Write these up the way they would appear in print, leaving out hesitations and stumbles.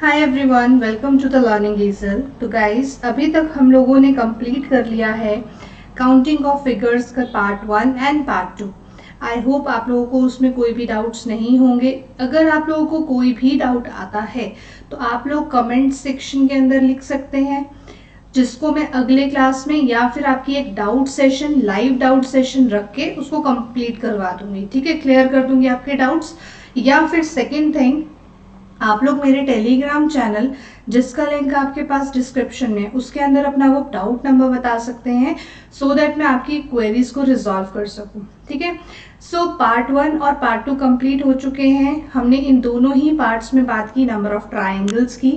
Hi everyone, welcome to the learning easel. तो guys, अभी तक हम लोगों ने कंप्लीट कर लिया है काउंटिंग ऑफ फिगर्स का part 1 and part 2। I hope आप लोगों को उसमें कोई भी डाउट्स नहीं होंगे। अगर आप लोगों को कोई भी डाउट आता है तो आप लोग कमेंट सेक्शन के अंदर लिख सकते हैं, जिसको मैं अगले क्लास में या फिर आपकी एक doubt session, live doubt session रख के उसको कंप्लीट करवा दूंगी। ठीक है, क्लियर कर दूंगी आपके डाउट्स। या फिर सेकेंड थिंग, आप लोग मेरे टेलीग्राम चैनल, जिसका लिंक आपके पास डिस्क्रिप्शन में, उसके अंदर अपना वो डाउट नंबर बता सकते हैं, सो दैट मैं आपकी क्वेरीज को रिजॉल्व कर सकूं। ठीक है, सो पार्ट 1 और पार्ट 2 कंप्लीट हो चुके हैं। हमने इन दोनों ही पार्ट्स में बात की नंबर ऑफ ट्राइंगल्स की।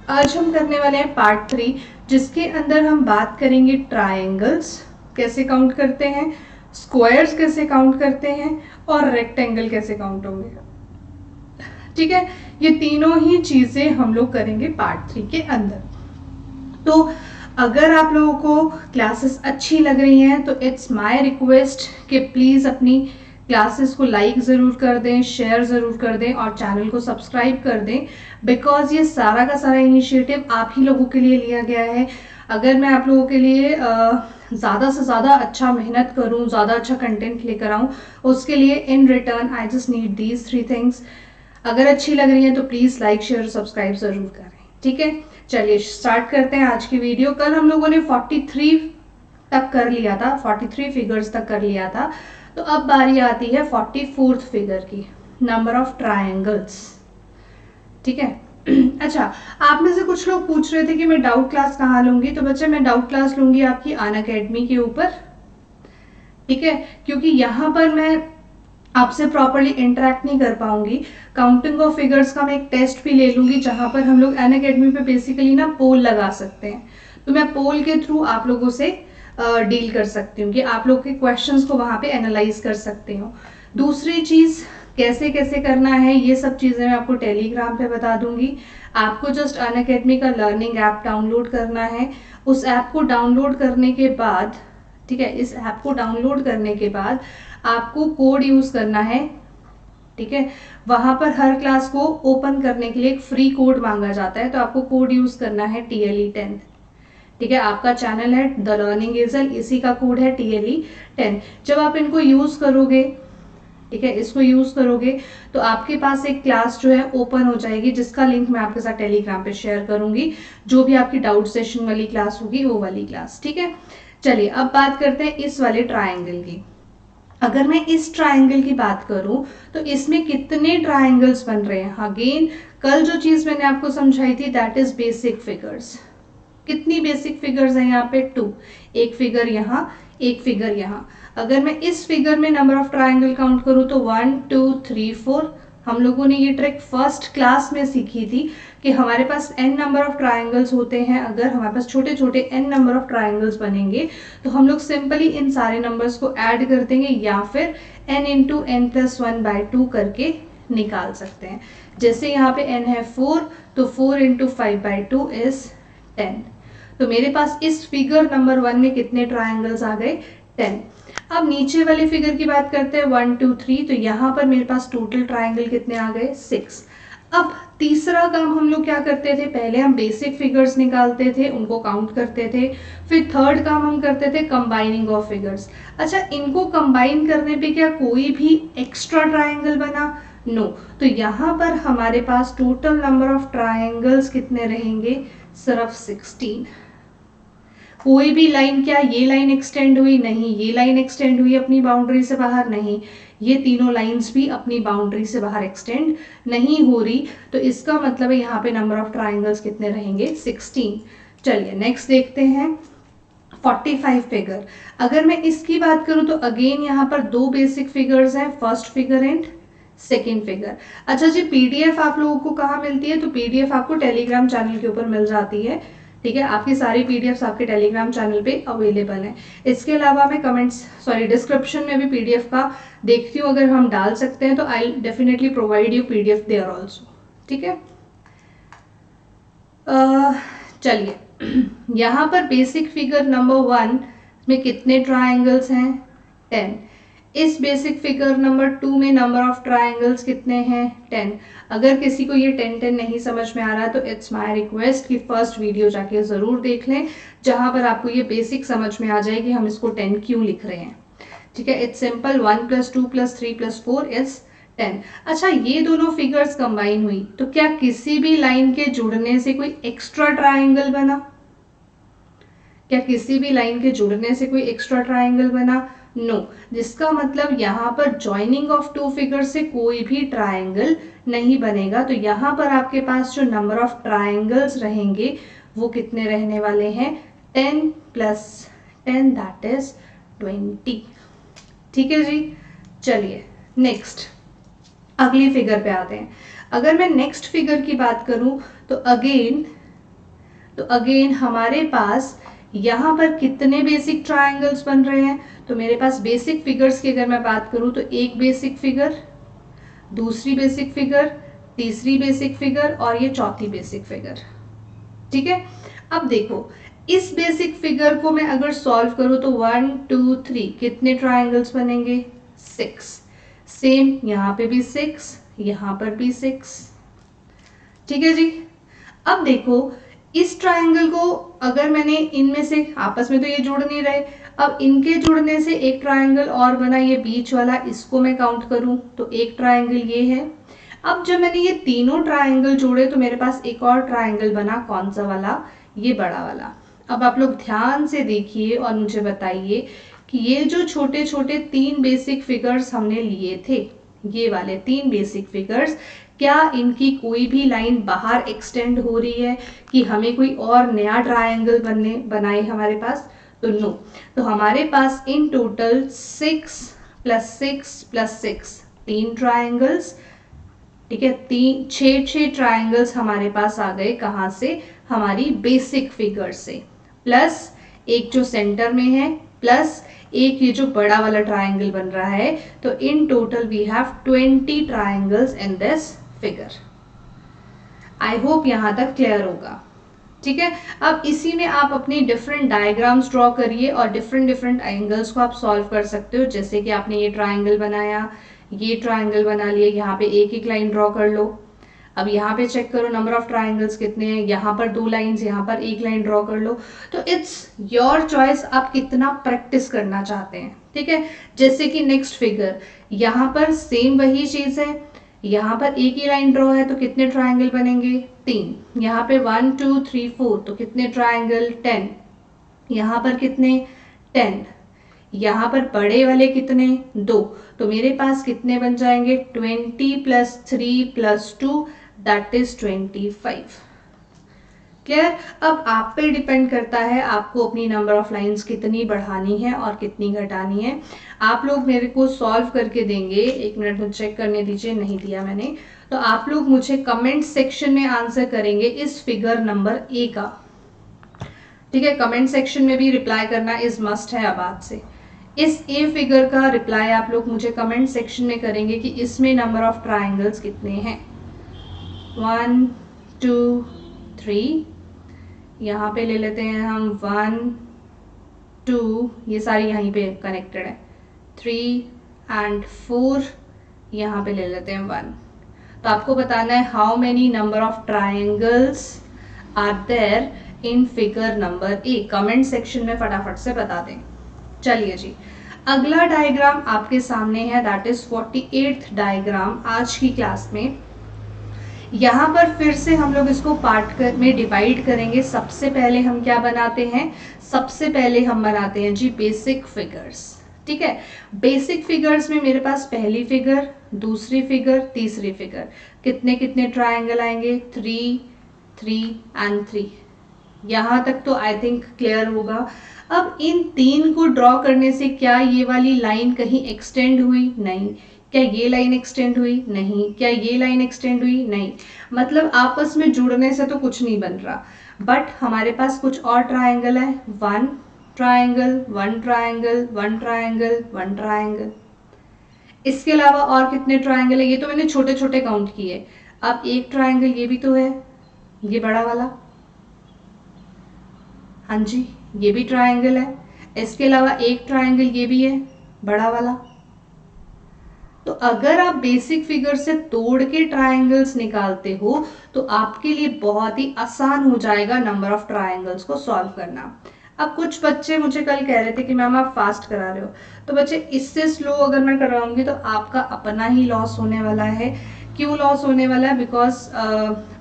आज हम करने वाले हैं पार्ट 3, जिसके अंदर हम बात करेंगे ट्राइंगल्स कैसे काउंट करते हैं, स्क्वायर्स कैसे काउंट करते हैं और रेक्टेंगल कैसे काउंट होंगे। ठीक है, ये तीनों ही चीजें हम लोग करेंगे पार्ट 3 के अंदर। तो अगर आप लोगों को क्लासेस अच्छी लग रही हैं तो इट्स माय रिक्वेस्ट कि प्लीज अपनी क्लासेस को लाइक जरूर कर दें, शेयर जरूर कर दें और चैनल को सब्सक्राइब कर दें, बिकॉज ये सारा का सारा इनिशिएटिव आप ही लोगों के लिए लिया गया है। अगर मैं आप लोगों के लिए ज़्यादा से ज़्यादा अच्छा मेहनत करूं, ज़्यादा अच्छा कंटेंट लेकर आऊं, उसके लिए in return I just need these 3 things. अगर अच्छी लग रही है तो प्लीज लाइक शेयर सब्सक्राइब जरूर करें। ठीक है, चलिए स्टार्ट करते हैं आज की वीडियो। कल हम लोगों ने 43 तक कर लिया था, 43 फिगर्स तक कर लिया था। तो अब बारी आती है 44th फिगर की, नंबर ऑफ ट्रायंगल्स। ठीक है अच्छा, आप में से कुछ लोग पूछ रहे थे कि मैं डाउट क्लास कहाँ लूंगी। तो बच्चे, मैं डाउट क्लास लूंगी आपकी अनअकैडमी के ऊपर। ठीक है, क्योंकि यहाँ पर मैं आपसे प्रॉपरली इंटरेक्ट नहीं कर पाऊंगी। काउंटिंग ऑफ फिगर्स का मैं एक टेस्ट भी ले लूंगी, जहां पर हम लोग अनअकैडमी पे बेसिकली ना पोल लगा सकते हैं। तो मैं पोल के थ्रू आप लोगों से डील कर सकती हूँ कि आप लोग के क्वेश्चंस को वहां पे एनालाइज कर सकते हो। दूसरी चीज, कैसे कैसे करना है ये सब चीजें मैं आपको टेलीग्राम पे बता दूंगी। आपको जस्ट अनअकैडमी का लर्निंग ऐप डाउनलोड करना है। उस ऐप को डाउनलोड करने के बाद, ठीक है, इस ऐप को डाउनलोड करने के बाद आपको कोड यूज करना है। ठीक है, वहां पर हर क्लास को ओपन करने के लिए एक फ्री कोड मांगा जाता है, तो आपको कोड यूज करना है TLE10। ठीक है, आपका चैनल है द लर्निंग ईजल, इसी का कोड है TLE10। जब आप इनको यूज करोगे, ठीक है, इसको यूज करोगे तो आपके पास एक क्लास जो है ओपन हो जाएगी, जिसका लिंक मैं आपके साथ टेलीग्राम पे शेयर करूंगी। जो भी आपकी डाउट सेशन वाली क्लास होगी वो वाली क्लास। ठीक है, चलिए अब बात करते हैं इस वाले ट्राइंगल की। अगर मैं इस ट्राइंगल की बात करूं तो इसमें कितने ट्राइंगल्स बन रहे हैं। अगेन, कल जो चीज मैंने आपको समझाई थी दैट इज बेसिक फिगर्स। कितनी बेसिक फिगर्स हैं यहाँ पे? 2। एक फिगर यहाँ, एक फिगर यहाँ। अगर मैं इस फिगर में नंबर ऑफ ट्राइंगल काउंट करूं तो 1 2 3 4। हम लोगों ने ये ट्रिक फर्स्ट क्लास में सीखी थी कि हमारे पास n नंबर ऑफ ट्राइंगल्स होते हैं। अगर हमारे पास छोटे छोटे n नंबर ऑफ ट्राइंगल्स बनेंगे तो हम लोग सिंपली इन सारे नंबर्स को ऐड कर देंगे या फिर n इंटू n प्लस 1/2 करके निकाल सकते हैं। जैसे यहाँ पे n है 4, तो 4 इंटू 5/2 इज 10। तो मेरे पास इस फिगर नंबर 1 में कितने ट्राइंगल्स आ गए? 10। अब नीचे वाली फिगर की बात करते हैं 1 2 3। तो यहाँ पर मेरे पास टोटल ट्राइंगल कितने आ गए? 6। अब तीसरा काम हम लोग क्या करते थे? पहले हम बेसिक फिगर्स निकालते थे, उनको काउंट करते थे। फिर थर्ड काम हम करते थे कंबाइनिंग ऑफ फिगर्स। अच्छा, इनको कंबाइन करने पे क्या कोई भी एक्स्ट्रा ट्राइंगल बना? नो। तो यहाँ पर हमारे पास टोटल नंबर ऑफ ट्राइंगल्स कितने रहेंगे? सिर्फ 16। कोई भी लाइन, क्या ये लाइन एक्सटेंड हुई? नहीं। ये लाइन एक्सटेंड हुई अपनी बाउंड्री से बाहर? नहीं। ये तीनों लाइंस भी अपनी बाउंड्री से बाहर एक्सटेंड नहीं हो रही। तो इसका मतलब है यहाँ पे नंबर ऑफ ट्राइंगल्स कितने रहेंगे? 16। चलिए नेक्स्ट देखते हैं 45 फिगर। अगर मैं इसकी बात करूं तो अगेन यहाँ पर दो बेसिक फिगर्स हैं, first figure and second figure. अच्छा जी, पीडीएफ आप लोगों को कहाँ मिलती है? तो पीडीएफ आपको टेलीग्राम चैनल के ऊपर मिल जाती है। ठीक है, आपकी सारी पीडीएफ्स आपके टेलीग्राम चैनल पे अवेलेबल हैं। इसके अलावा मैं डिस्क्रिप्शन में भी पीडीएफ का देखती हूँ, अगर हम डाल सकते हैं तो I definitely provide you PDF there also. ठीक है, चलिए यहाँ पर बेसिक फिगर नंबर 1 में कितने ट्राइंगल्स हैं? 10। इस बेसिक फिगर नंबर 2 में नंबर ऑफ ट्राइंगल्स कितने हैं? 10। अगर किसी को ये 10 नहीं समझ में आ रहा तो इट्स माय रिक्वेस्ट कि फर्स्ट वीडियो जाके ज़रूर देख लें, जहां पर आपको ये बेसिक समझ में आ जाए कि हम इसको 10 क्यों लिख रहे हैं। ठीक है, इट्स सिंपल, 1 + 2 + 3 + 4 इज 10। अच्छा, ये दोनों फिगर्स कंबाइन हुई तो क्या किसी भी लाइन के जुड़ने से कोई एक्स्ट्रा ट्राइंगल बना? क्या किसी भी लाइन के जुड़ने से कोई एक्स्ट्रा ट्राइंगल बना? नो। जिसका मतलब यहाँ पर ज्वाइनिंग ऑफ टू फिगर से कोई भी ट्राइंगल नहीं बनेगा। तो यहाँ पर आपके पास जो नंबर ऑफ ट्राइंगल्स रहेंगे वो कितने रहने वाले हैं? 10 + 10 दैट इज 20। ठीक है जी, चलिए नेक्स्ट अगली फिगर पे आते हैं। अगर मैं नेक्स्ट फिगर की बात करूं तो अगेन हमारे पास यहाँ पर कितने बेसिक ट्राइंगल्स बन रहे हैं? तो मेरे पास बेसिक फिगर्स की अगर मैं बात करूं तो एक बेसिक फिगर, दूसरी बेसिक फिगर, तीसरी बेसिक फिगर और ये चौथी बेसिक फिगर। ठीक है, अब देखो इस बेसिक फिगर को मैं अगर सॉल्व करूं तो 1 2 3 कितने ट्राइंगल्स बनेंगे? 6। सेम यहाँ पे भी 6, यहाँ पर भी 6। ठीक है जी, अब देखो इस ट्राइंगल को अगर मैंने इनमें से, आपस में तो ये जुड़ नहीं रहे, अब इनके जुड़ने से एक ट्राइंगल और बना, ये बीच वाला, इसको मैं काउंट करूं तो एक ट्राइंगल ये है। अब जब मैंने ये तीनों ट्राइंगल जोड़े तो मेरे पास एक और ट्राइंगल बना, कौन सा वाला? ये बड़ा वाला। अब आप लोग ध्यान से देखिए और मुझे बताइए कि ये जो छोटे छोटे 3 बेसिक फिगर्स हमने लिए थे, ये वाले 3 बेसिक फिगर्स, क्या इनकी कोई भी लाइन बाहर एक्सटेंड हो रही है कि हमें कोई और नया ट्राइंगल बनाए हमारे पास? तो नो। तो हमारे पास इन टोटल 6 + 6 + 6 3 ट्राइंगल्स। ठीक है, 6 ट्राइंगल्स हमारे पास आ गए, कहाँ से? हमारी बेसिक फिगर से, प्लस एक जो सेंटर में है, प्लस एक ये जो बड़ा वाला ट्राइंगल बन रहा है। तो in total we have 20 triangles in this figure. I hope यहां तक क्लियर होगा। ठीक है, अब इसी में आप अपनी डिफरेंट डायग्राम्स ड्रॉ करिए और डिफरेंट एंगल्स को आप सॉल्व कर सकते हो। जैसे कि आपने ये ट्राइंगल बनाया, ये ट्राइंगल बना लिए, यहाँ पे एक एक लाइन ड्रॉ कर लो। अब यहाँ पे चेक करो नंबर ऑफ ट्राइंगल्स कितने हैं, यहाँ पर 2 लाइंस, यहाँ पर एक लाइन ड्रॉ कर लो। तो इट्स योर चॉइस, आप कितना प्रैक्टिस करना चाहते हैं। ठीक है, जैसे कि नेक्स्ट फिगर, यहाँ पर सेम वही चीज है, यहाँ पर एक ही लाइन ड्रॉ है तो कितने ट्राइंगल बनेंगे? 3। यहाँ पे 1 2 3 4 तो कितने ट्राइंगल? 10। यहाँ पर कितने? 10। यहाँ पर बड़े वाले कितने? 2। तो मेरे पास कितने बन जाएंगे? 20 + 3 + 2 दैट इज 25। क्लियर? अब आप पे डिपेंड करता है आपको अपनी नंबर ऑफ लाइंस कितनी बढ़ानी है और कितनी घटानी है। आप लोग मेरे को सॉल्व करके देंगे, 1 मिनट मुझे चेक करने दीजिए, नहीं दिया मैंने। तो आप लोग मुझे कमेंट सेक्शन में आंसर करेंगे इस फिगर नंबर ए का। ठीक है, कमेंट सेक्शन में भी रिप्लाई करना इज मस्ट है अब आज से। इस ए फिगर का रिप्लाई आप लोग मुझे कमेंट सेक्शन में करेंगे कि इसमें नंबर ऑफ ट्राइंगल्स कितने हैं। 1 2 3, यहाँ पे ले लेते हैं हम 1 2, ये सारी यहीं पे कनेक्टेड है, 3 एंड 4, यहाँ पे ले लेते हैं 1। तो आपको बताना है how many number of triangles are there in figure number A. Comment section में फटाफट से बता दें। चलिए जी, अगला डायग्राम आपके सामने है, दैट इज 48th डायग्राम आज की क्लास में। यहाँ पर फिर से हम लोग इसको पार्ट में डिवाइड करेंगे। सबसे पहले हम क्या बनाते हैं? सबसे पहले हम बनाते हैं जी बेसिक फिगर्स। ठीक है, बेसिक फिगर्स में मेरे पास पहली फिगर, दूसरी फिगर, तीसरी फिगर, कितने कितने ट्राइंगल आएंगे? 3 3 एंड 3। यहाँ तक तो आई थिंक क्लियर होगा। अब इन 3 को ड्रॉ करने से क्या ये वाली लाइन कहीं एक्सटेंड हुई? नहीं। क्या ये लाइन एक्सटेंड हुई? नहीं। क्या ये लाइन एक्सटेंड हुई? नहीं। मतलब आपस में जुड़ने से तो कुछ नहीं बन रहा, बट हमारे पास कुछ और ट्राइंगल है। 1 ट्राइंगल, 1 ट्राइंगल, 1 ट्राइंगल, 1 ट्राइंगल। इसके अलावा और कितने ट्राइंगल है? ये तो मैंने छोटे छोटे काउंट किए। अब एक ट्राइंगल ये भी तो है, ये बड़ा वाला। हाँ जी, ये भी ट्राइंगल है। इसके अलावा एक ट्राइंगल ये भी है, बड़ा वाला। तो अगर आप बेसिक फिगर से तोड़ के ट्राइंगल्स निकालते हो तो आपके लिए बहुत ही आसान हो जाएगा नंबर ऑफ ट्राइंगल्स को सॉल्व करना। अब कुछ बच्चे मुझे कल कह रहे थे कि मैम आप फास्ट करा रहे हो, तो बच्चे इससे स्लो अगर मैं करवाऊंगी तो आपका अपना ही लॉस होने वाला है। क्यों लॉस होने वाला है? बिकॉज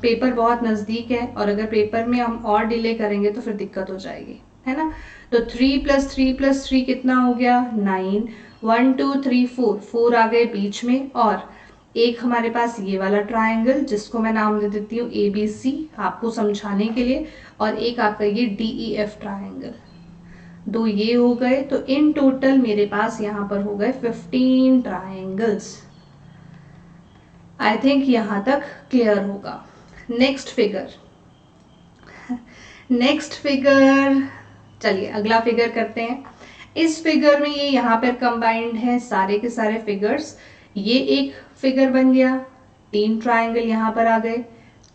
पेपर बहुत नज़दीक है और अगर पेपर में हम और डिले करेंगे तो फिर दिक्कत हो जाएगी, है ना। तो 3+3+3 कितना हो गया? 9। 1 2 3 4, 4 आ गए बीच में, और एक हमारे पास ये वाला ट्राइंगल जिसको मैं नाम दे देती हूँ ABC आपको समझाने के लिए, और एक आपका ये DEF ट्राइंगल। दो ये हो गए, तो इन टोटल मेरे पास यहाँ पर हो गए 15 ट्राइंगल्स। आई थिंक यहाँ तक क्लियर होगा। नेक्स्ट फिगर, चलिए अगला फिगर करते हैं। इस फिगर में ये यहाँ पर कंबाइंड है सारे के सारे फिगर्स। ये एक फिगर बन गया, 3 ट्राइंगल यहाँ पर आ गए,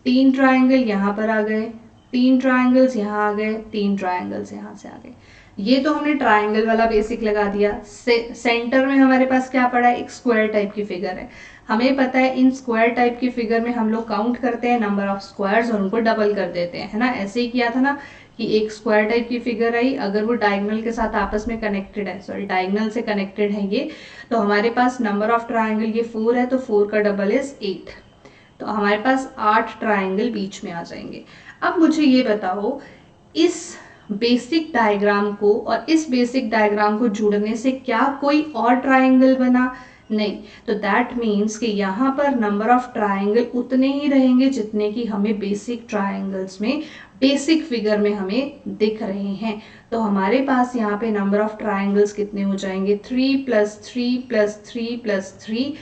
3 ट्राइंगल यहाँ पर आ गए, 3 ट्राइंगल्स यहाँ आ गए, 3 ट्राइंगल्स यहाँ से आ गए। ये तो हमने ट्राइंगल वाला बेसिक लगा दिया। सेंटर में हमारे पास क्या पड़ा है? एक स्क्वायर टाइप की फिगर है। हमें पता है इन स्क्वायर टाइप की फिगर में हम लोग काउंट करते हैं नंबर ऑफ स्क्वायर्स और उनको डबल कर देते हैं, है ना। ऐसे ही किया था ना कि एक स्क्वायर टाइप की फिगर आई, अगर वो डायगोनल के साथ आपस में कनेक्टेड है, सॉरी डायगोनल से कनेक्टेड है ये, तो हमारे पास नंबर ऑफ ट्राइंगल ये 4 है, तो 4 का डबल इज 8, तो हमारे पास 8 ट्राइंगल बीच में आ जाएंगे। अब मुझे ये बताओ, इस बेसिक डायग्राम को और इस बेसिक डायग्राम को जोड़ने से क्या कोई और ट्राइंगल बना? नहीं। तो दैट मीन्स कि यहाँ पर नंबर ऑफ ट्राइंगल उतने ही रहेंगे जितने कि हमें बेसिक ट्राइंगल्स में, बेसिक फिगर में हमें दिख रहे हैं। तो हमारे पास यहाँ पे नंबर ऑफ ट्राइंगल्स कितने हो जाएंगे? 3 + 3 + 3 + 3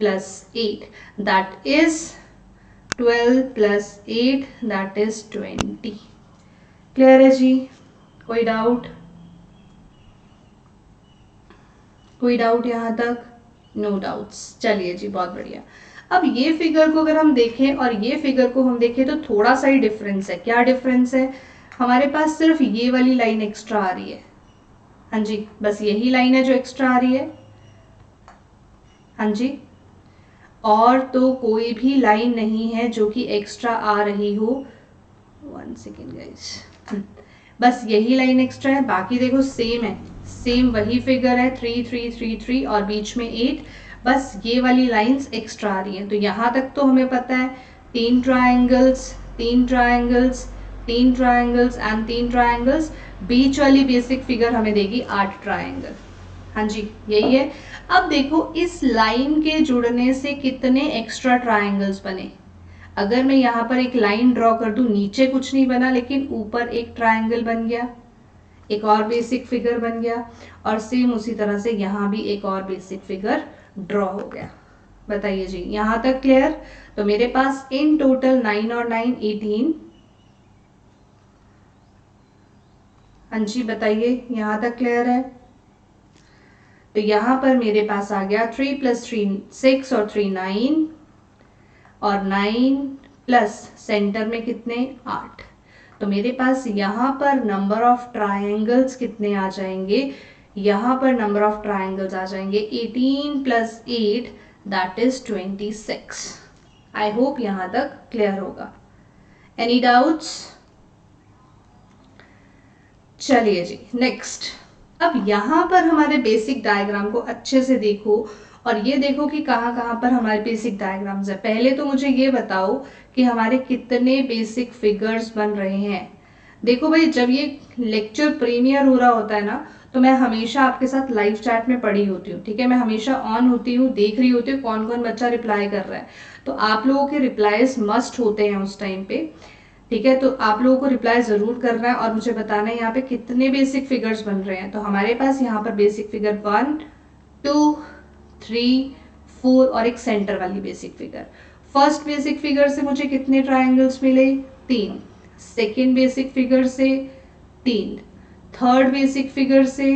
+ 8, that is 12 + 8, that is 20। Clear है जी? कोई डाउट? कोई डाउट यहाँ तक? No doubts. चलिए जी, बहुत बढ़िया। अब ये फिगर को अगर हम देखें और ये फिगर को हम देखें तो थोड़ा सा ही डिफरेंस है। क्या डिफरेंस है? हमारे पास सिर्फ ये वाली लाइन एक्स्ट्रा आ रही है। हाँ जी, बस यही लाइन है जो एक्स्ट्रा आ रही है। हाँ जी, और तो कोई भी लाइन नहीं है जो कि एक्स्ट्रा आ रही हो। 1 सेकेंड गाइस, बस यही लाइन एक्स्ट्रा है, बाकी देखो सेम है, सेम वही फिगर है 3 3 3 3 और बीच में 8, बस ये वाली लाइंस एक्स्ट्रा आ रही हैं। तो यहाँ तक तो हमें पता है 3 triangles, 3 triangles, 3 triangles and 3 triangles, बीच वाली बेसिक फिगर हमें देगी 8 ट्राइंगल। हाँ जी, यही है। अब देखो इस लाइन के जुड़ने से कितने एक्स्ट्रा ट्राइंगल्स बने। अगर मैं यहाँ पर एक लाइन ड्रॉ कर दूं, नीचे कुछ नहीं बना लेकिन ऊपर एक ट्राइंगल बन गया, एक और बेसिक फिगर बन गया, और सेम उसी तरह से यहाँ भी एक और बेसिक फिगर ड्रॉ हो गया। बताइए जी, यहाँ तक क्लियर? तो मेरे पास इन टोटल 9 और 9 18। हाँ जी, बताइए यहाँ तक क्लियर है? तो यहाँ पर मेरे पास आ गया 3 + 3 6 और 3 9, और 9 प्लस सेंटर में कितने? 8। तो मेरे पास यहाँ पर नंबर ऑफ ट्राइंगल्स कितने आ जाएंगे? यहाँ पर नंबर ऑफ ट्राइंगल्स आ जाएंगे 18 + 8, दैट इज 26। आई होप यहाँ तक क्लियर होगा। Any doubts? चलिए जी, नेक्स्ट। अब यहाँ पर हमारे बेसिक डायग्राम को अच्छे से देखो और ये देखो कि कहाँ कहाँ पर हमारे बेसिक डायग्राम्स है। पहले तो मुझे ये बताओ कि हमारे कितने बेसिक फिगर्स बन रहे हैं। देखो भाई, जब ये लेक्चर प्रीमियर हो रहा होता है ना, तो मैं हमेशा आपके साथ लाइव चैट में पड़ी होती हूँ, ठीक है। मैं हमेशा ऑन होती हूँ, देख रही होती हूँ कौन कौन बच्चा रिप्लाई कर रहा है। तो आप लोगों के रिप्लाईज मस्ट होते हैं उस टाइम पे, ठीक है। तो आप लोगों को रिप्लाई जरूर करना है और मुझे बताना है यहाँ पे कितने बेसिक फिगर्स बन रहे हैं। तो हमारे पास यहाँ पर बेसिक फिगर 1 2 3 4 और एक सेंटर वाली basic figure. First basic figure से मुझे कितने ट्राइंगल्स मिले? 3। सेकेंड बेसिक फिगर से 3, थर्ड बेसिक फिगर से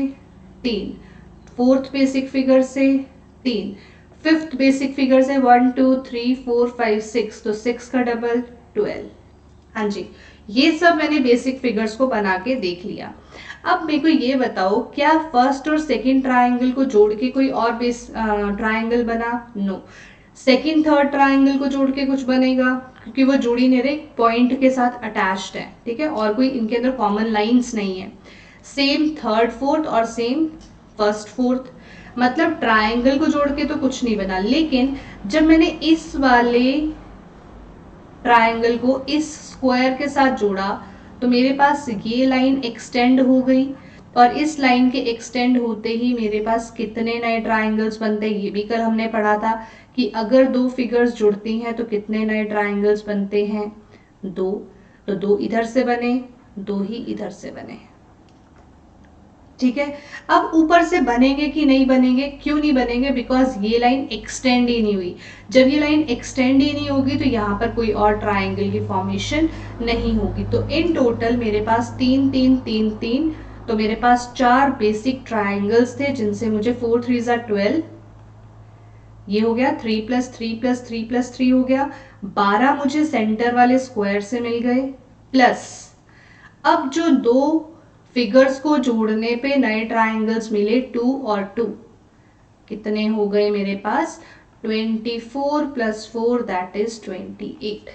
3, फोर्थ बेसिक फिगर से 3, फिफ्थ बेसिक फिगर से 1 2 3 4 5 6, तो 6 का डबल 12। हाँ जी, ये सब मैंने बेसिक फिगर्स को बना के देख लिया। अब मेरे को ये बताओ, क्या फर्स्ट और सेकंड ट्रायंगल को जोड़ के कोई और बेस ट्रायंगल बना? नो। सेकंड थर्ड ट्रायंगल को जोड़ के कुछ बनेगा? क्योंकि वो जोड़ी मेरे पॉइंट के साथ अटैच्ड है, ठीक है, और कोई इनके अंदर कॉमन लाइंस नहीं है। सेम थर्ड फोर्थ और सेम फर्स्ट फोर्थ, मतलब ट्रायंगल को जोड़ के तो कुछ नहीं बना। लेकिन जब मैंने इस वाले ट्रायंगल को इस स्क्वायर के साथ जोड़ा तो मेरे पास ये लाइन एक्सटेंड हो गई, और इस लाइन के एक्सटेंड होते ही मेरे पास कितने नए ट्रायंगल्स बनते हैं? ये भी कल हमने पढ़ा था कि अगर दो फिगर्स जुड़ती हैं तो कितने नए ट्रायंगल्स बनते हैं? दो। तो दो इधर से बने, दो ही इधर से बने, ठीक है। अब ऊपर से बनेंगे कि नहीं बनेंगे? क्यों नहीं बनेंगे? बिकॉज ये लाइन एक्सटेंड ही नहीं हुई। जब ये लाइन एक्सटेंड ही नहीं होगी तो यहाँ पर कोई और ट्राइंगल की फॉर्मेशन नहीं होगी। तो इन टोटल मेरे पास 3 3 3 3, तो मेरे पास 4 बेसिक ट्राइंगल्स थे, जिनसे मुझे 4 3 12, ये हो गया 3 + 3 + 3 + 3 हो गया 12, मुझे सेंटर वाले स्क्वायर से मिल गए। प्लस अब जो दो फिगर्स को जोड़ने पे नए ट्राइंगल्स मिले 2 और 2, कितने हो गए मेरे पास? 24 + 4 दैट इज 28।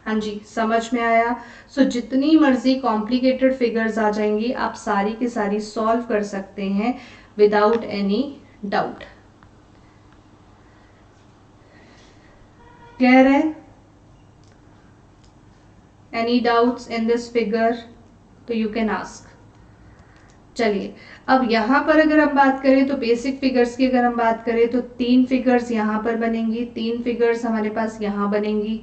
हाँ जी, समझ में आया? सो जितनी मर्जी कॉम्प्लिकेटेड फिगर्स आ जाएंगी आप सारी की सारी सॉल्व कर सकते हैं विदाउट एनी डाउट। क्लियर है? Any doubts in this figure? तो यू कैन आस्क। चलिए, अब यहाँ पर अगर हम बात करें तो बेसिक फिगर्स की अगर हम बात करें तो 3 फिगर्स यहाँ पर बनेंगी, 3 फिगर्स हमारे पास यहाँ बनेंगी,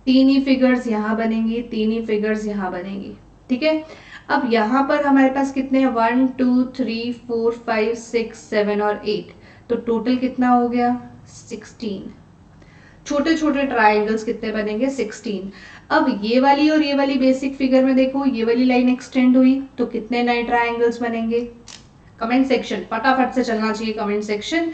3 ही फिगर्स यहाँ बनेंगी, 3 ही फिगर्स यहाँ बनेंगी, ठीक है। अब यहाँ पर हमारे पास कितने हैं? 1 2 3 4 5 6 7 और 8, तो टोटल कितना हो गया? 16। छोटे छोटे ट्राइंगल्स कितने बनेंगे? 16। अब ये वाली और ये वाली बेसिक फिगर में देखो, ये वाली लाइन एक्सटेंड हुई तो कितने नए ट्राइंगल्स बनेंगे? कमेंट सेक्शन फटाफट से चलना चाहिए, कमेंट सेक्शन,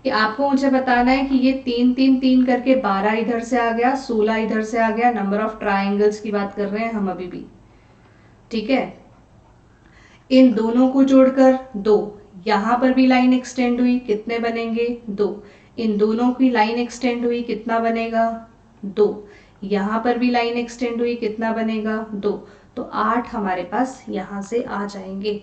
कि आपको मुझे बताना है कि ये 3 3 3 करके 12 इधर से आ गया, 16 इधर से आ गया। नंबर ऑफ ट्राइंगल्स की बात कर रहे हैं हम अभी भी, ठीक है। इन दोनों को जोड़कर 2, यहां पर भी लाइन एक्सटेंड हुई, कितने बनेंगे? 2। इन दोनों की लाइन एक्सटेंड हुई, कितना बनेगा? 2। यहां पर भी लाइन एक्सटेंड हुई, कितना बनेगा? 2। तो 8 हमारे पास यहां से आ जाएंगे,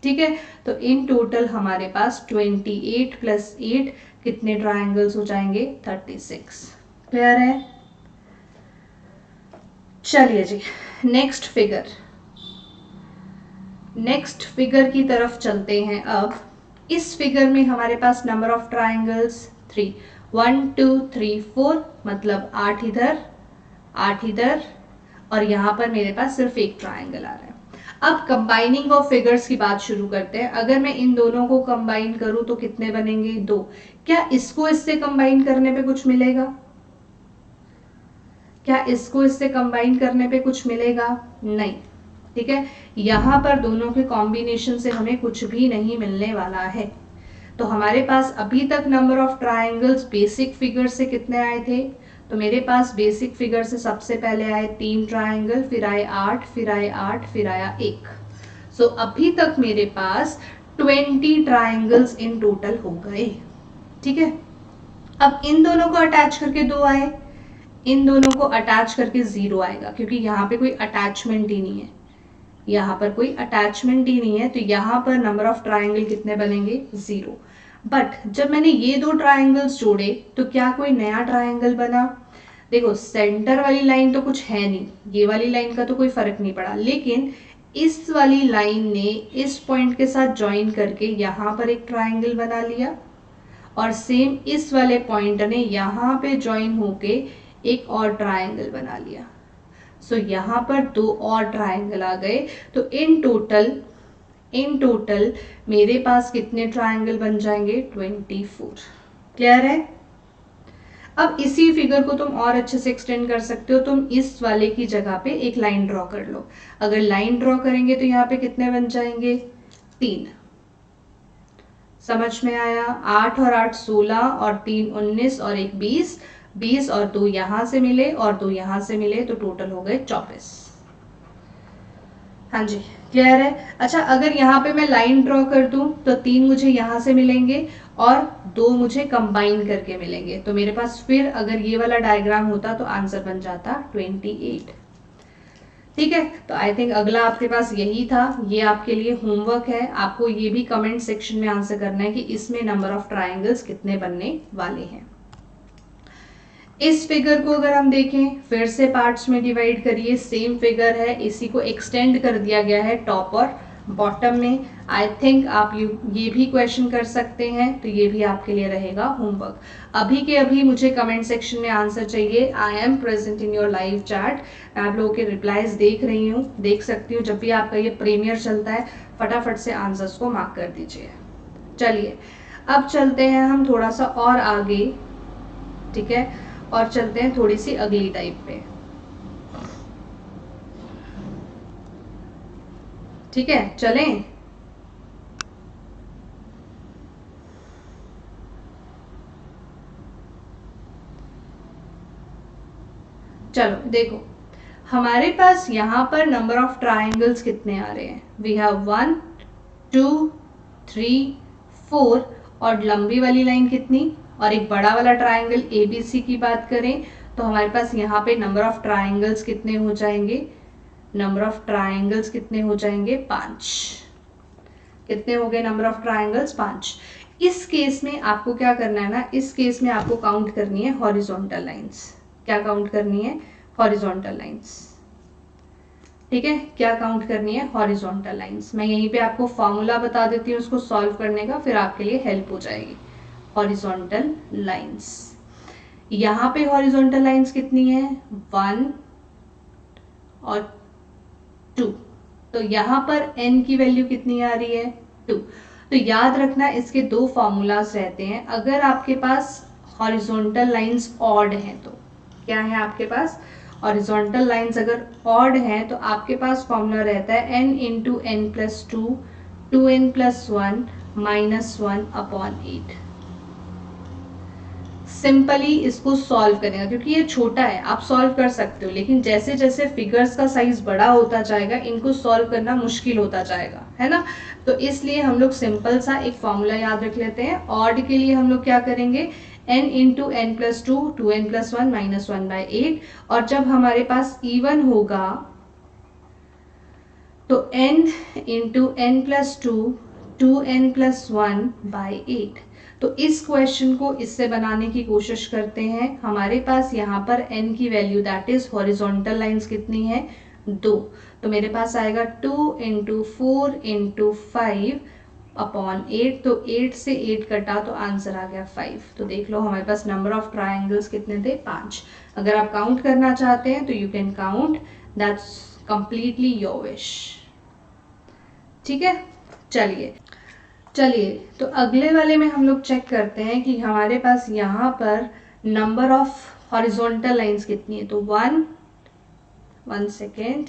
ठीक है। तो इन टोटल हमारे पास 28 + 8 कितने ट्राइंगल्स हो जाएंगे? 36। क्लियर है? चलिए जी, नेक्स्ट फिगर की तरफ चलते हैं। अब इस फिगर में हमारे पास नंबर ऑफ ट्राइंगल्स 3, 1 2 3 4, मतलब 8 इधर 8 इधर, और यहाँ पर मेरे पास सिर्फ एक ट्राइंगल आ रहा है। अब कंबाइनिंग ऑफ फिगर्स की बात शुरू करते हैं। अगर मैं इन दोनों को कंबाइन करूं तो कितने बनेंगे? 2। क्या इसको इससे कंबाइन करने पे कुछ मिलेगा? क्या इसको इससे कंबाइन करने पे कुछ मिलेगा? नहीं, ठीक है। यहाँ पर दोनों के कॉम्बिनेशन से हमें कुछ भी नहीं मिलने वाला है। तो हमारे पास अभी तक number of triangles basic figure से कितने आए थे? तो मेरे पास बेसिक फिगर से सबसे पहले आए 3 ट्राइंगल, फिर आए 8, फिर आए 8, फिर आया 1। सो अभी तक मेरे पास 20 ट्राइंगल्स इन टोटल हो गए, ठीक है। अब इन दोनों को अटैच करके 2 आए, इन दोनों को अटैच करके 0 आएगा, क्योंकि यहाँ पे कोई अटैचमेंट ही नहीं है, यहाँ पर कोई अटैचमेंट ही नहीं है। तो यहाँ पर नंबर ऑफ ट्राइंगल कितने बनेंगे? 0। बट जब मैंने ये दो ट्राइंगल्स जोड़े तो क्या कोई नया ट्राइंगल बना? देखो, सेंटर वाली लाइन तो कुछ है नहीं, ये वाली लाइन का तो कोई फर्क नहीं पड़ा, लेकिन इस वाली लाइन ने इस पॉइंट के साथ ज्वाइन करके यहाँ पर एक ट्राइंगल बना लिया, और सेम इस वाले पॉइंट ने यहाँ पे ज्वाइन होके एक और ट्राइंगल बना लिया। सो यहाँ पर 2 और ट्राइंगल आ गए। तो इन टोटल मेरे पास कितने ट्राइंगल बन जाएंगे? 24। क्लियर है? अब इसी फिगर को तुम और अच्छे से एक्सटेंड कर सकते हो। तुम इस वाले की जगह पे एक लाइन ड्रॉ कर लो। अगर लाइन ड्रॉ करेंगे तो यहाँ पे कितने बन जाएंगे? 3। समझ में आया? 8 और 8 16 और 3 19 और 1 20, 20 और 2 यहाँ से मिले और 2 यहाँ से मिले तो टोटल हो गए 24। हाँ जी, क्लियर है। अच्छा, अगर यहाँ पे मैं लाइन ड्रॉ कर दूं तो 3 मुझे यहाँ से मिलेंगे और 2 मुझे कंबाइन करके मिलेंगे, तो मेरे पास फिर अगर ये वाला डायग्राम होता तो आंसर बन जाता 28। ठीक है, तो आई थिंक अगला आपके पास यही था, ये आपके लिए होमवर्क है। आपको ये भी कमेंट सेक्शन में आंसर करना है कि इसमें नंबर ऑफ ट्राइंगल्स कितने बनने वाले हैं। इस फिगर को अगर हम देखें, फिर से पार्ट्स में डिवाइड करिए, सेम फिगर है, इसी को एक्सटेंड कर दिया गया है टॉप और बॉटम में। आई थिंक आप ये भी क्वेश्चन कर सकते हैं, तो ये भी आपके लिए रहेगा होमवर्क। अभी के अभी मुझे कमेंट सेक्शन में आंसर चाहिए। I am present in your live chat, मैं आप लोगों के रिप्लाईज देख रही हूँ, देख सकती हूँ। जब भी आपका ये प्रीमियर चलता है फटाफट से आंसर्स को मार्क कर दीजिए। चलिए अब चलते हैं हम थोड़ा सा और आगे, ठीक है, और चलते हैं थोड़ी सी अगली टाइप पे। ठीक है, चलें। चलो देखो, हमारे पास यहाँ पर नंबर ऑफ ट्राइंगल्स कितने आ रहे हैं। वी हैव 1 2 3 4 और लंबी वाली लाइन कितनी, और एक बड़ा वाला ट्राइंगल ABC की बात करें तो हमारे पास यहाँ पे नंबर ऑफ ट्राइंगल्स कितने हो जाएंगे, नंबर ऑफ ट्राइंगल्स कितने हो जाएंगे 5। कितने हो गए नंबर ऑफ ट्राइंगल्स 5। इस केस में आपको क्या करना है ना, इस केस में आपको काउंट करनी है हॉरिजॉन्टल लाइंस। क्या काउंट करनी है, हॉरिजॉन्टल लाइंस। ठीक है, क्या काउंट करनी है, हॉरिजॉन्टल लाइंस। मैं यहीं पे आपको फॉर्मूला बता देती हूँ उसको सॉल्व करने का, फिर आपके लिए हेल्प हो जाएगी। हॉरिजॉन्टल लाइंस, यहाँ पे हॉरिजॉन्टल लाइंस कितनी है 1 और 2, तो यहाँ पर n की वैल्यू कितनी आ रही है 2। तो याद रखना इसके दो फॉर्मूलाज रहते हैं। अगर आपके पास हॉरिजॉन्टल लाइंस ऑड हैं तो क्या है आपके पास, हॉरिजॉन्टल लाइंस अगर ऑड हैं तो आपके पास फॉर्मूला रहता है n into n plus 2 2n plus 1 minus 1 upon 8। Simply इसको सॉल्व करेगा, क्योंकि ये छोटा है आप सॉल्व कर सकते हो, लेकिन जैसे जैसे फिगर्स का साइज बड़ा होता जाएगा इनको सॉल्व करना मुश्किल होता जाएगा, है ना। तो इसलिए हम लोग सिंपल सा एक फॉर्मूला याद रख लेते हैं। ऑड के लिए हम लोग क्या करेंगे, n into n plus 2 2n plus 1 minus 1 by 8, और जब हमारे पास इवन होगा तो n into n plus 2 2n plus 1 by 8। तो इस क्वेश्चन को इससे बनाने की कोशिश करते हैं। हमारे पास यहाँ पर n की value that is horizontal lines कितनी है 2, तो मेरे पास आएगा 2 इंटू 4 इंटू 5 अपॉन 8, तो 8 से 8 कटा तो आंसर आ गया 5। तो देख लो हमारे पास नंबर ऑफ ट्राइंगल्स कितने थे 5। अगर आप काउंट करना चाहते हैं तो you can count, that's completely your wish. ठीक है, चलिए तो अगले वाले में हम लोग चेक करते हैं कि हमारे पास यहाँ पर नंबर ऑफ हॉरिजॉन्टल लाइंस कितनी है। तो 1 सेकेंड,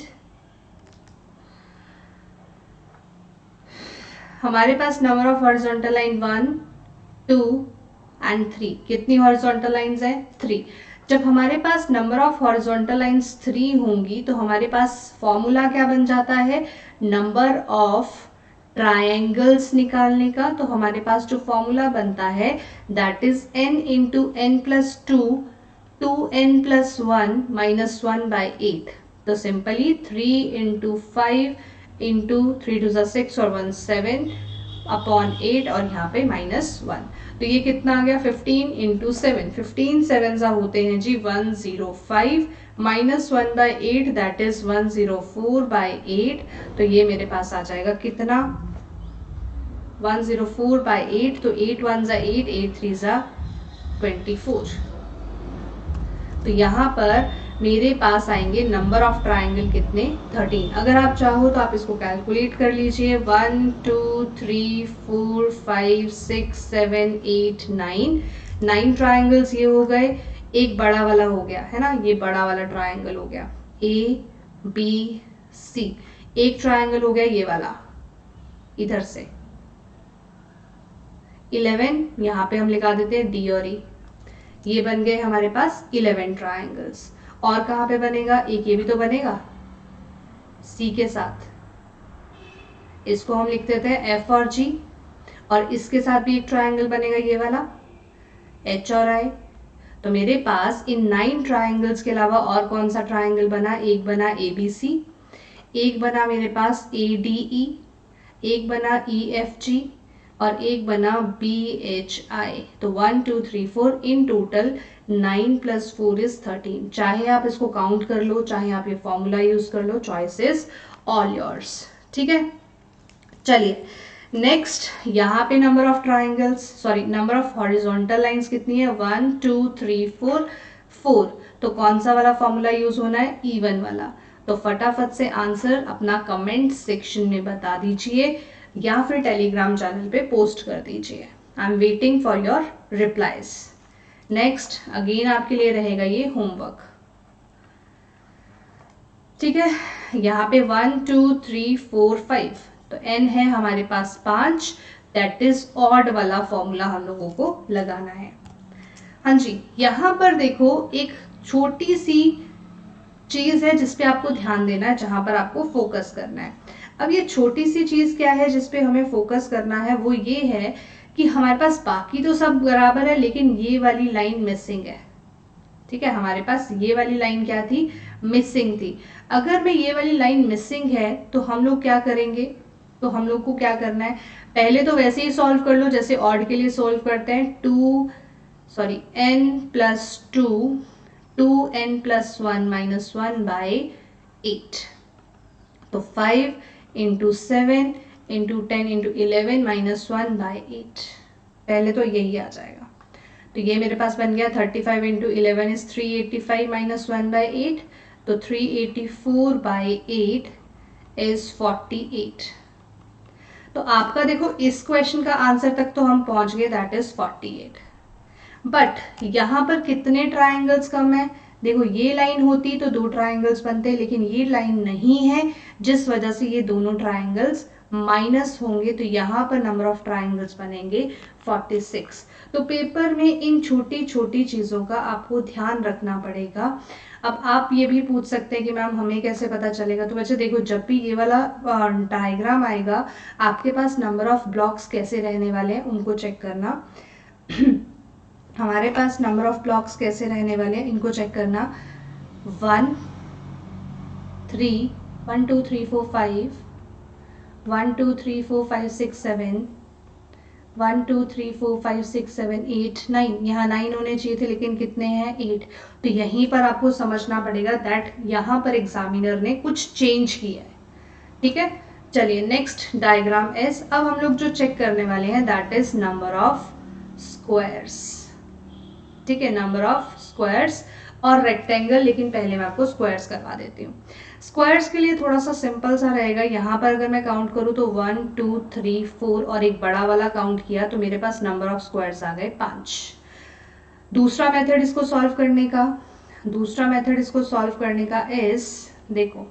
हमारे पास number of horizontal line 1 2 and 3। कितनी हॉरिजॉन्टल लाइंस है 3। जब हमारे पास नंबर ऑफ हॉरिजॉन्टल लाइंस 3 होंगी तो हमारे पास फॉर्मूला क्या बन जाता है, नंबर ऑफ ट्रायंगल्स निकालने का। तो हमारे पास जो फॉर्मूला बनता है that is n into n plus 2 2n plus 1 minus 1 by 8। तो सिंपली 3 इंटू 5 इंटू 3 टू 6 और 1 7 अपॉन 8 और यहाँ पे माइनस 1। तो ये कितना आ गया 15 इंटू 7, 15 7 होते हैं जी 105 minus 1 by 8 that is 104 by 8। तो ये मेरे पास आ जाएगा कितना 104 बाई 8, तो 8 1 जा 8 8 3 जा 24। तो यहाँ पर मेरे पास आएंगे नंबर ऑफ ट्राइंगल कितने 13। अगर आप चाहो तो आप इसको कैलकुलेट कर लीजिए 1 2 3 4 5 6 7 8 9 ट्राइंगल्स ये हो गए। एक बड़ा वाला हो गया है ना, ये बड़ा वाला ट्राइंगल हो गया ABC। एक ट्राइंगल हो गया ये वाला इधर से 11, यहाँ पे हम लिखा देते हैं D और E। ये बन गए हमारे पास 11 ट्राइंगल्स। और कहाँ पे बनेगा, एक ये भी तो बनेगा सी के साथ, इसको हम लिख देते हैं एफ और जी, और इसके साथ भी एक ट्राइंगल बनेगा ये वाला एच और आई। तो मेरे पास इन 9 ट्राइंगल्स के अलावा और कौन सा ट्राइंगल बना, एक बना ए बी सी, एक बना मेरे पास ए डी ई, एक बना ई एफ जी, और एक बना बी एच आई। तो 1 2 3 4 इन टोटल 9 + 4 = 13। चाहे आप इसको काउंट कर लो, चाहे आप ये फॉर्मूला यूज कर लो, चॉइस इज ऑल योर्स। ठीक है, चलिए नेक्स्ट, यहाँ पे number of triangles, sorry number of horizontal lines कितनी है, 1 2 3 4 4। तो कौन सा वाला फॉर्मूला यूज होना है, इवन वाला। तो फटाफट से आंसर अपना कमेंट सेक्शन में बता दीजिए या फिर टेलीग्राम चैनल पे पोस्ट कर दीजिए। I am waiting for your replies. Next again आपके लिए रहेगा ये होमवर्क। ठीक है, यहाँ पे 1 2 3 4 5, तो n है हमारे पास 5, दैट इज ऑड वाला फॉर्मूला हम लोगों को लगाना है। हाँ जी, यहाँ पर देखो एक छोटी सी चीज है जिसपे आपको ध्यान देना है, जहां पर आपको फोकस करना है। अब ये छोटी सी चीज क्या है जिसपे हमें फोकस करना है, वो ये है कि हमारे पास बाकी तो सब बराबर है, लेकिन ये वाली लाइन मिसिंग है। ठीक है, हमारे पास ये वाली लाइन क्या थी, मिसिंग थी। अगर मैं ये वाली लाइन मिसिंग है तो हम लोग क्या करेंगे, तो हम लोग को क्या करना है, पहले तो वैसे ही सॉल्व कर लो जैसे ऑड के लिए सॉल्व करते हैं, n + 2 2n + 1 - 1/8। तो 5 × 7 × 10 × 11 - 1/8, पहले तो यही आ जाएगा। तो ये मेरे पास बन गया 35 × 11 = 385 - 1/8, तो 384/8 = 48। तो आपका देखो इस क्वेश्चन का आंसर तक तो हम पहुंच गए, दैट इज 48। बट यहाँ पर कितने ट्राइंगल्स कम है, देखो ये लाइन होती तो 2 ट्राइंगल्स बनते, लेकिन ये लाइन नहीं है, जिस वजह से ये दोनों ट्राइंगल्स माइनस होंगे, तो यहाँ पर नंबर ऑफ ट्राइंगल्स बनेंगे 46। तो पेपर में इन छोटी छोटी चीज़ों का आपको ध्यान रखना पड़ेगा। अब आप ये भी पूछ सकते हैं कि मैम हमें कैसे पता चलेगा, तो बच्चे देखो जब भी ये वाला डायग्राम आएगा, आपके पास नंबर ऑफ ब्लॉक्स कैसे रहने वाले हैं उनको चेक करना। हमारे पास नंबर ऑफ ब्लॉक्स कैसे रहने वाले हैं इनको चेक करना। 1 3 1 2 3 4 5 1 2 3 4 5 6 7 1 2 3 4 5 6 7 8 9, यहाँ 9 होने चाहिए थे लेकिन कितने हैं, 8। तो यहीं पर आपको समझना पड़ेगा दैट यहाँ पर एग्जामिनर ने कुछ चेंज किया है। ठीक है, चलिए नेक्स्ट डायग्राम एस। अब हम लोग जो चेक करने वाले हैं that is number of squares. ठीक है, नंबर ऑफ स्क्वायर्स और रेक्टेंगल, लेकिन पहले मैं आपको स्क्वायर्स करवा देती हूँ। स्क्वायर्स के लिए थोड़ा सा सिंपल सा रहेगा। यहाँ पर अगर मैं काउंट करूँ तो 1 2 3 4 और एक बड़ा वाला काउंट किया, तो मेरे पास नंबर ऑफ स्क्वायर्स आ गए 5। दूसरा मेथड इसको सॉल्व करने का इज, देखो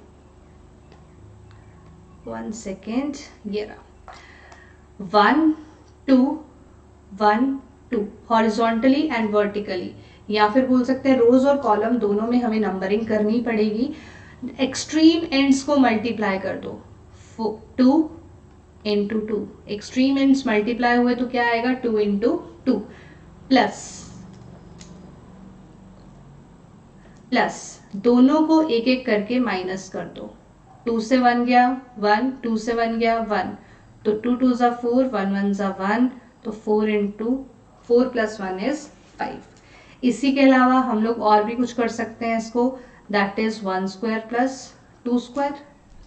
1 सेकेंड, ये रहा 1 2 1 2 हॉरिजॉन्टली एंड वर्टिकली, या फिर बोल सकते हैं रोज और कॉलम दोनों में हमें नंबरिंग करनी पड़ेगी। एक्सट्रीम एंड्स को मल्टीप्लाई कर दो, 2 × 2, एक्सट्रीम एंड्स मल्टीप्लाई हुए तो क्या आएगा, 2 × 2 प्लस दोनों को एक एक करके माइनस कर दो। 2 से 1 गया 1, 2 से 1 गया 1, तो 2 2 = 4, 1 1 = 1, तो 4 + 1 = 5। इसी के अलावा हम लोग और भी कुछ कर सकते हैं इसको, दैट इज 1 स्क्वायर + 2 स्क्वायर।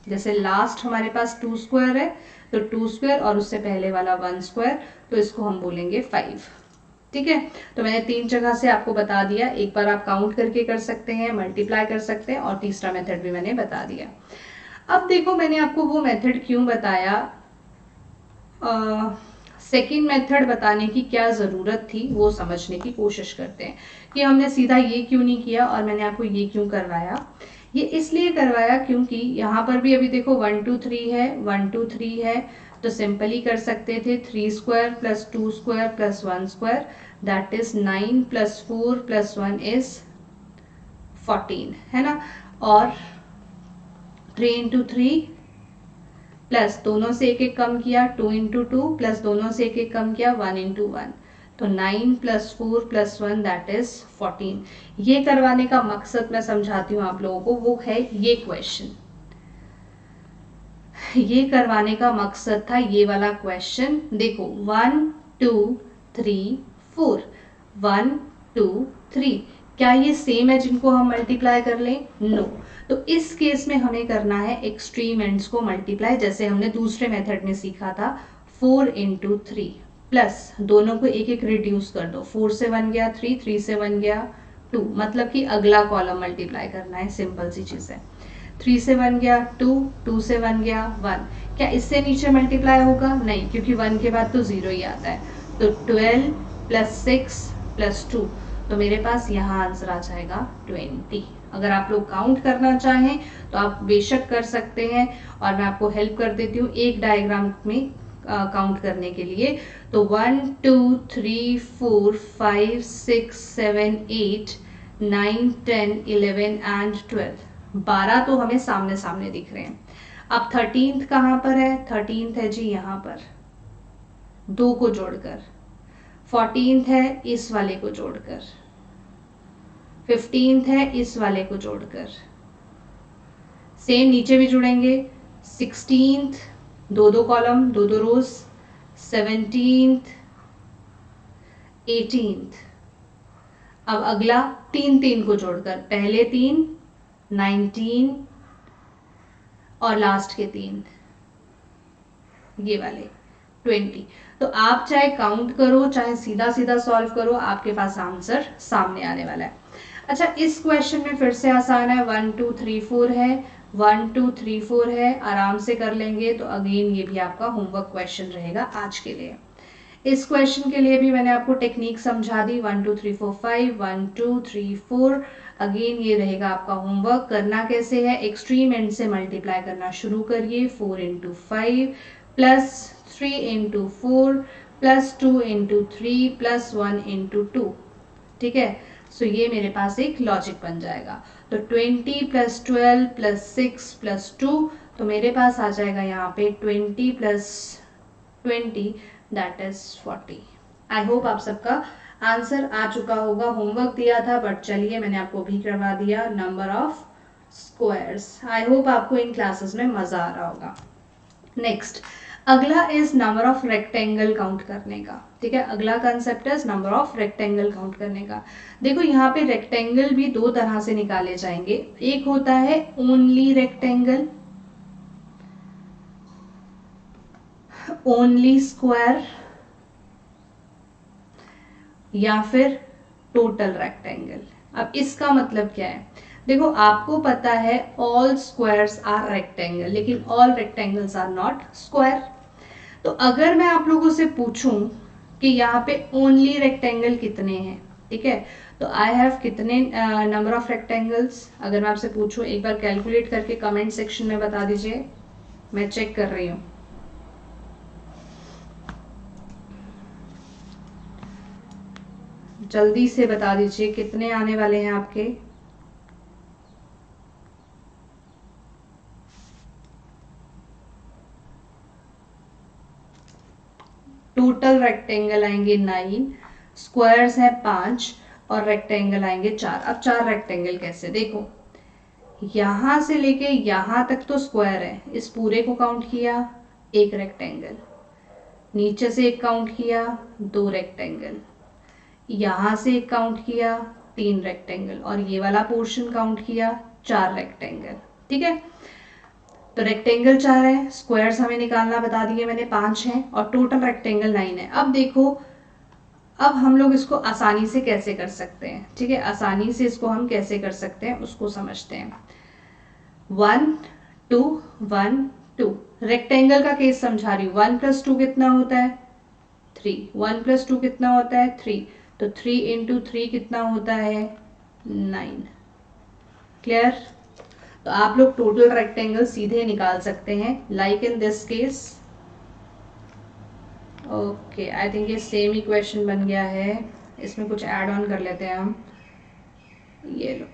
जैसे लास्ट हमारे पास 2 स्क्वायर है, तो 2 स्क्वायर और उससे पहले वाला 1 स्क्वायर, तो इसको हम बोलेंगे 5। ठीक है, तो मैंने 3 जगह से आपको बता दिया, एक बार आप काउंट करके कर सकते हैं, मल्टीप्लाई कर सकते हैं, और तीसरा मेथड भी मैंने बता दिया। अब देखो मैंने आपको वो मेथड क्यों बताया, सेकेंड मेथड बताने की क्या ज़रूरत थी वो समझने की कोशिश करते हैं कि हमने सीधा ये क्यों नहीं किया और मैंने आपको ये क्यों करवाया। ये इसलिए करवाया क्योंकि यहाँ पर भी अभी देखो 1 2 3 है, 1 2 3 है, तो सिंपली कर सकते थे 3 square + 2 square + 1 square, that is 9 + 4 + 1 is 14, है ना। और 3 × 3 प्लस दोनों से एक एक कम किया 2 × 2 प्लस दोनों से एक एक कम किया 1 × 1, तो 9 + 4 + 1 दैट इज 14। ये करवाने का मकसद मैं समझाती हूँ आप लोगों को, वो है ये क्वेश्चन। ये करवाने का मकसद था ये वाला क्वेश्चन। देखो 1 2 3 4, 1 2 3, क्या ये सेम है जिनको हम मल्टीप्लाई कर लें? नो। तो इस केस में हमें करना है एक्सट्रीम एंड्स को मल्टीप्लाई, जैसे हमने दूसरे मेथड में सीखा था 4 × 3 प्लस दोनों को एक एक रिड्यूस कर दो, 4 से 1 गया 3, 3 से 1 गया 2, मतलब कि अगला कॉलम मल्टीप्लाई करना है, सिंपल सी चीज है। 3 से 1 गया 2, 2 से 1 गया 1, क्या इससे नीचे मल्टीप्लाई होगा? नहीं, क्योंकि 1 के बाद तो 0 ही आता है। तो 12 + 6 + 2, तो मेरे पास यहाँ आंसर आ जाएगा 20। अगर आप लोग काउंट करना चाहें तो आप बेशक कर सकते हैं, और मैं आपको हेल्प कर देती हूँ एक डायग्राम में काउंट करने के लिए। तो 1 2 3 4 5 6 7 8 9 10 11 एंड 12, 12 तो हमें सामने सामने दिख रहे हैं। अब 13th कहाँ पर है? 13th है जी यहाँ पर, 2 को जोड़कर। 14th है इस वाले को जोड़कर। 15th है इस वाले को जोड़कर। सेम नीचे भी जुड़ेंगे। 16th, 2 कॉलम 2 रोज। 17th, 18th। अब अगला 3 को जोड़कर, पहले 3, 19 और लास्ट के 3, ये वाले 20। तो आप चाहे काउंट करो चाहे सीधा सीधा सॉल्व करो, आपके पास आंसर सामने आने वाला है। अच्छा, इस क्वेश्चन में फिर से आसान है, 1 2 3 4 है, 1 2 3 4 है, आराम से कर लेंगे। तो अगेन ये भी आपका होमवर्क क्वेश्चन रहेगा आज के लिए। इस क्वेश्चन के लिए भी मैंने आपको टेक्निक समझा दी, 1 2 3 4 5, 1 2 3 4। अगेन ये रहेगा आपका होमवर्क। करना कैसे है? एक्सट्रीम एंड से मल्टीप्लाई करना शुरू करिए। 4 × 5 प्लस 3 × 4 प्लस 2 × 3 प्लस 1 × 2, ठीक है। सो ये मेरे पास एक लॉजिक बन जाएगा। तो 20 + 12 + 6 + 2, तो मेरे पास आ जाएगा यहाँ पे 20 + 20 दैट इज 40। आई होप आप सबका आंसर आ चुका होगा। होमवर्क दिया था बट चलिए मैंने आपको भी करवा दिया, number of squares. I hope आपको इन क्लासेस में मजा आ रहा होगा। नेक्स्ट, अगला is number of rectangle count करने का, ठीक है। अगला कंसेप्ट है नंबर ऑफ रेक्टेंगल काउंट करने का। देखो यहाँ पे रेक्टेंगल भी 2 तरह से निकाले जाएंगे। एक होता है ओनली रेक्टेंगल, ओनली स्क्वायर, या फिर टोटल रेक्टेंगल। अब इसका मतलब क्या है? देखो आपको पता है ऑल स्क्वायर्स आर रेक्टेंगल, लेकिन all rectangles are not square. तो अगर मैं आप लोगों से पूछूं कि यहाँ पे ओनली रेक्टेंगल कितने हैं, ठीक है, तो आई हैव कितने नंबर ऑफ रेक्टेंगल्स? अगर मैं आपसे पूछूं, एक बार कैलकुलेट करके कमेंट सेक्शन में बता दीजिए, मैं चेक कर रही हूँ। जल्दी से बता दीजिए कितने आने वाले हैं आपके। टोटल रेक्टेंगल आएंगे 9, स्क्वायर्स है 5 और रेक्टेंगल आएंगे 4। अब 4 रेक्टेंगल कैसे? देखो यहां से लेके यहां तक तो स्क्वायर है, इस पूरे को काउंट किया 1 रेक्टेंगल, नीचे से एक काउंट किया 2 रेक्टेंगल, यहां से एक काउंट किया 3 रेक्टेंगल, और ये वाला पोर्शन काउंट किया 4 रेक्टेंगल, ठीक है। तो रेक्टेंगल 4 है, स्क्वायर्स हमें निकालना बता दिए मैंने 5 हैं, और टोटल रेक्टेंगल 9 है। अब देखो, अब हम लोग इसको आसानी से कैसे कर सकते हैं, ठीक है, आसानी से इसको हम कैसे कर सकते हैं उसको समझते हैं। 1 2 1 2, रेक्टेंगल का केस समझा रही हूँ। 1 + 2 कितना होता है? 3। 1 + 2 कितना होता है? 3। तो 3 × 3 कितना होता है? 9। क्लियर? तो आप लोग टोटल रेक्टेंगल सीधे निकाल सकते हैं, like in this case. Okay, I think ये सेम ही क्वेश्चन बन गया है। इसमें कुछ ऐड ऑन कर लेते हैं हम। ये लो,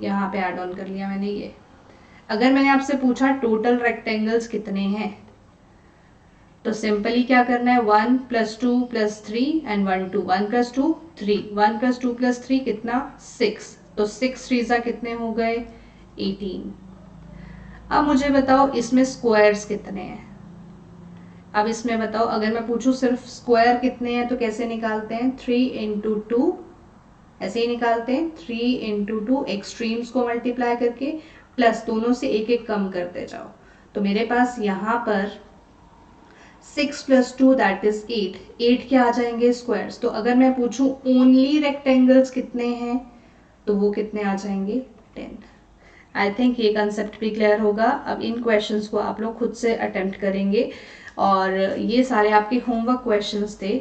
यहाँ पे ऐड ऑन कर लिया मैंने ये। अगर मैंने आपसे पूछा टोटल रेक्टेंगल्स कितने हैं, तो सिंपली क्या करना है, 1 + 2 + 3 एंड 1 2, 1 + 2 3, 1 + 2 + 3 कितना 6, तो 6 3 कितने हो गए 18। अब मुझे बताओ इसमें स्क्वायर्स कितने हैं। अब इसमें बताओ, अगर मैं पूछूं सिर्फ स्क्वायर कितने हैं तो कैसे निकालते हैं, 3 × 2 ऐसे ही निकालते हैं, 3 × 2 एक्सट्रीम्स को मल्टीप्लाई करके प्लस दोनों से एक एक कम करते जाओ। तो मेरे पास यहाँ पर 6 + 2 दैट इज 8, 8 क्या आ जाएंगे स्क्वायर्स। तो अगर मैं पूछूं ओनली रेक्टेंगल्स कितने हैं, तो वो कितने आ जाएंगे 10। आई थिंक ये कंसेप्ट भी क्लियर होगा। अब इन क्वेश्चंस को आप लोग खुद से अटेम्प्ट करेंगे, और ये सारे आपके होमवर्क क्वेश्चंस थे,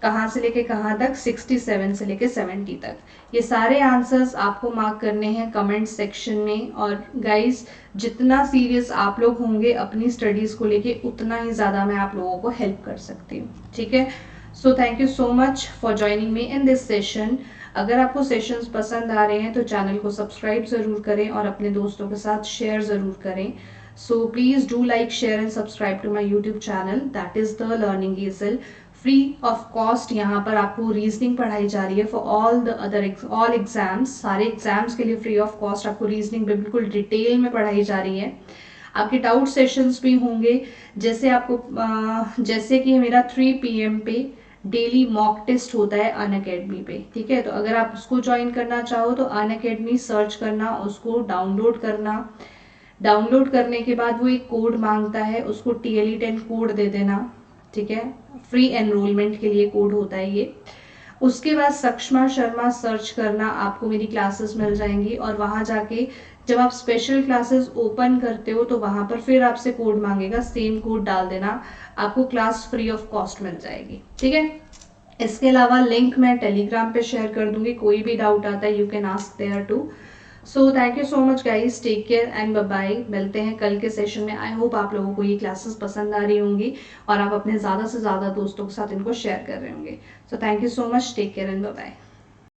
कहाँ से लेके कहाँ तक, 67 से लेके 70 तक। ये सारे आंसर्स आपको मार्क करने हैं कमेंट सेक्शन में। और गाइस, जितना सीरियस आप लोग होंगे अपनी स्टडीज़ को लेके, उतना ही ज़्यादा मैं आप लोगों को हेल्प कर सकती हूँ, ठीक है। सो thank you so much for joining me in this session. अगर आपको सेशंस पसंद आ रहे हैं तो चैनल को सब्सक्राइब ज़रूर करें और अपने दोस्तों के साथ शेयर ज़रूर करें। So please do like, share and subscribe to my YouTube channel, that is the learning easel. Free of cost यहाँ पर आपको रीजनिंग पढ़ाई जा रही है फॉर ऑल एग्जाम्स। सारे एग्जाम्स के लिए फ्री ऑफ कॉस्ट आपको रीजनिंग बिल्कुल डिटेल में पढ़ाई जा रही है। आपके डाउट सेशंस भी होंगे, जैसे कि मेरा 3 PM पे डेली मॉक टेस्ट होता है अनअकैडमी पे, ठीक है। तो अगर आप उसको ज्वाइन करना चाहो तो अनअकैडमी सर्च करना, उसको डाउनलोड करना। डाउनलोड करने के बाद वो एक कोड मांगता है, उसको TLE 10 कोड दे देना, ठीक है। फ्री एनरोलमेंट के लिए कोड होता है ये। उसके बाद सक्षमा शर्मा सर्च करना, आपको मेरी क्लासेस मिल जाएंगी, और वहाँ जाके जब आप स्पेशल क्लासेस ओपन करते हो तो वहाँ पर फिर आपसे कोड मांगेगा, सेम कोड डाल देना, आपको क्लास फ्री ऑफ कॉस्ट मिल जाएगी, ठीक है। इसके अलावा लिंक मैं टेलीग्राम पे शेयर कर दूंगी, कोई भी डाउट आता है you can ask there too. So thank you so much guys, take care and bye bye. मिलते हैं कल के सेशन में। आई होप आप लोगों को ये क्लासेस पसंद आ रही होंगी और आप अपने ज़्यादा से ज़्यादा दोस्तों के साथ इनको शेयर कर रहे होंगे। So thank you so much, take care and bye bye.